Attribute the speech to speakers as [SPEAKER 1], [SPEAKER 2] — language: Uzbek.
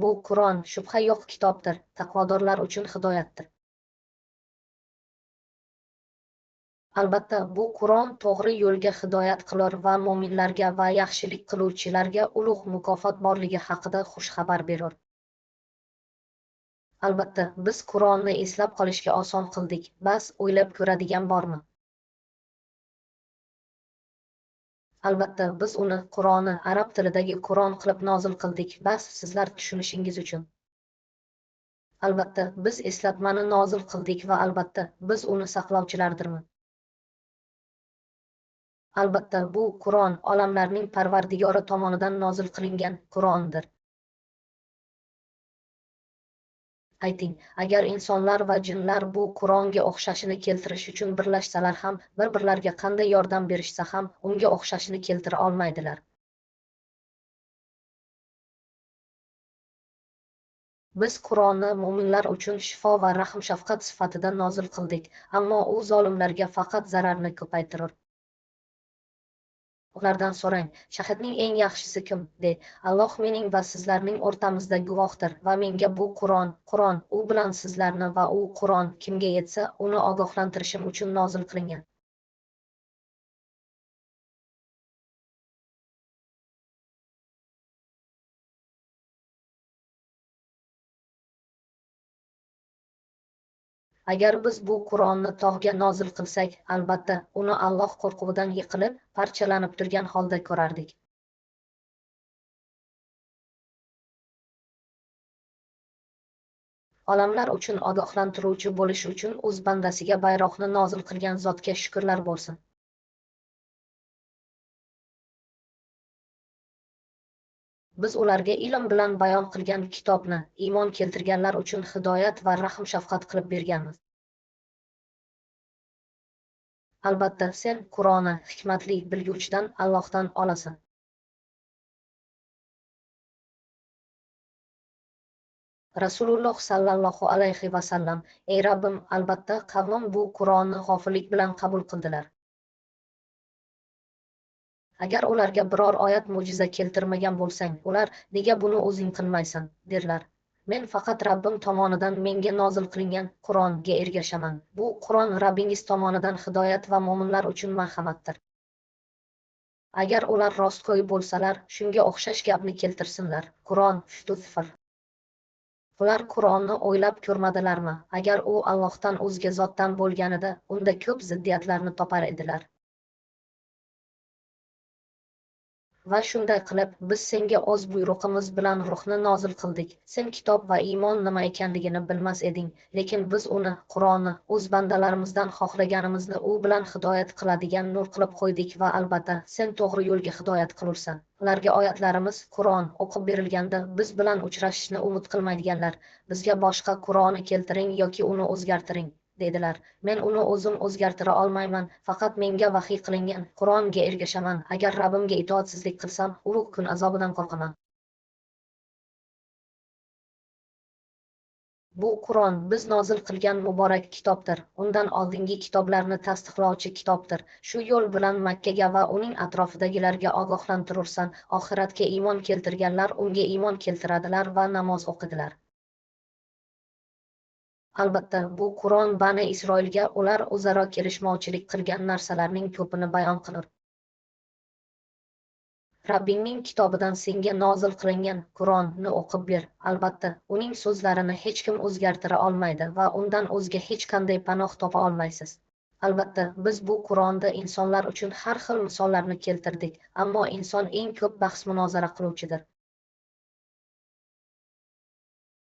[SPEAKER 1] bu Qur'on shubha yo'q kitobdir, taqvodorlar uchun hidoyatdir. Albatta, bu Qur'on to'g'ri yo'lga hidoyat qilur va mo'minlarga va yaxshilik qiluvchilarga ulug' mukofot borligi haqida xushxabar berur. Albatta, biz Qur'onni eslab qolishga oson qildik, bas o'ylab ko'radigan bormi? Albatta, biz uni Qur'onni arab tilidagi Qur'on qilib nozil qildik, bas sizlar tushunishingiz uchun. Albatta, biz eslatmani nozil qildik va albatta, biz uni saqlovchilardirmiz. Albatta, bu Qur'on olamlarning Parvardigori tomonidan nozil qilingan Qur'ondir. Ayting, agar insonlar va jinlar bu Qur'onga o'xshashini keltirish uchun birlashsalar ham, bir-birlariga qanday yordam berishsa ham, unga o'xshashini keltira olmaydilar. Biz Qur'onni mo'minlar uchun shifo va rahm-shafqat sifatida nozil qildik, ammo u zolimlarga faqat zararni ko'paytirur. Ulardan so'rang, shahidning eng yaxshisi kim? De, Alloh mening va sizlarning o'rtamizda guvohdir va menga bu Qur'on, u bilan sizlarni va u Qur'on kimga yetsa, uni ogohlantirishim uchun nozil qilingan. Agar biz bu Qur'onni tog'ga nozil qilsak, albatta, uni Alloh qo'rquvidan yiqilib, parchalanib turgan holda ko'rardik. Olamlar uchun ogohlantiruvchi bo'lish uchun o'z bandasiga bayroqni nozil qilgan zotga shukrlar bo'lsin. Biz ularga ilm bilan bayon qilgan kitobni iymon keltirganlar uchun hidoyat va rahm-shafqat qilib berganmiz. Albatta, sen Qur'onni hikmatli bilguvchidan Allohdan olasan. Rasululloh sallallohu alayhi vasallam: ey Rabbim, albatta qavmim bu Qur'onni g'ofillik bilan qabul qildilar. Agar ularga biror oyat mo'jiza keltirmagan bo'lsang, ular nega buni o'zing qilmaysan, derlar. Men faqat Rabbim tomonidan menga nozil qilingan Qur'onga ergashaman. Bu Qur'on Rabbingiz tomonidan hidoyat va mo'minlar uchun marhamatdir. Agar ular rostgo'y bo'lsalar, shunga o'xshash gapni keltirsinlar. Qur'on 3:0. Ular Qur'onni o'ylab ko'rmadilarmi? Agar u Allohdan o'zga zotdan bo'lganida, unda ko'p ziddiyatlarni topar edilar. Va shunday qilib, biz senga o'z buyrug'imiz bilan ruhni nozil qildik. Sen kitob va iymon nima ekanligini bilmas eding, lekin biz uni, Qur'onni, o'z bandalarimizdan xohlaganimizni u bilan hidoyat qiladigan nur qilib qo'ydik va albatta, sen to'g'ri yo'lga hidoyat qilursan. Ularga oyatlarimiz, Qur'on o'qib berilganda biz bilan uchrashishni umid qilmaydiganlar, bizga boshqa Qur'onni keltiring yoki uni o'zgartiring, dedilar. Men uni o'zim o'zgartira olmayman, faqat menga vahiy qilingan Qur'onga ergashaman. Agar Rabbimga itoatsizlik qilsam, ulug' kun azobidan qo'rqaman. Bu Qur'on biz nozil qilgan muborak kitobdir. Undan oldingi kitoblarni tasdiqlovchi kitobdir. Shu yo'l bilan Makkaga va uning atrofidagilarga ogohlantirursan. Oxiratga iymon keltirganlar unga iymon keltiradilar va namoz o'qidilar. Albatta, bu Qur'on Bani Isroilga ular o'zaro kelishmovchilik qilgan narsalarning ko'pini bayon qilur. Rabbingning kitobidan senga nozil qilingan Qur'onni o'qib ber. Albatta, uning so'zlarini hech kim o'zgartira olmaydi va undan o'zga hech qanday panoh topa olmaysiz. Albatta, biz bu Qur'onda insonlar uchun har xil misollarni keltirdik, ammo inson eng ko'p bahs-munozara qiluvchidir.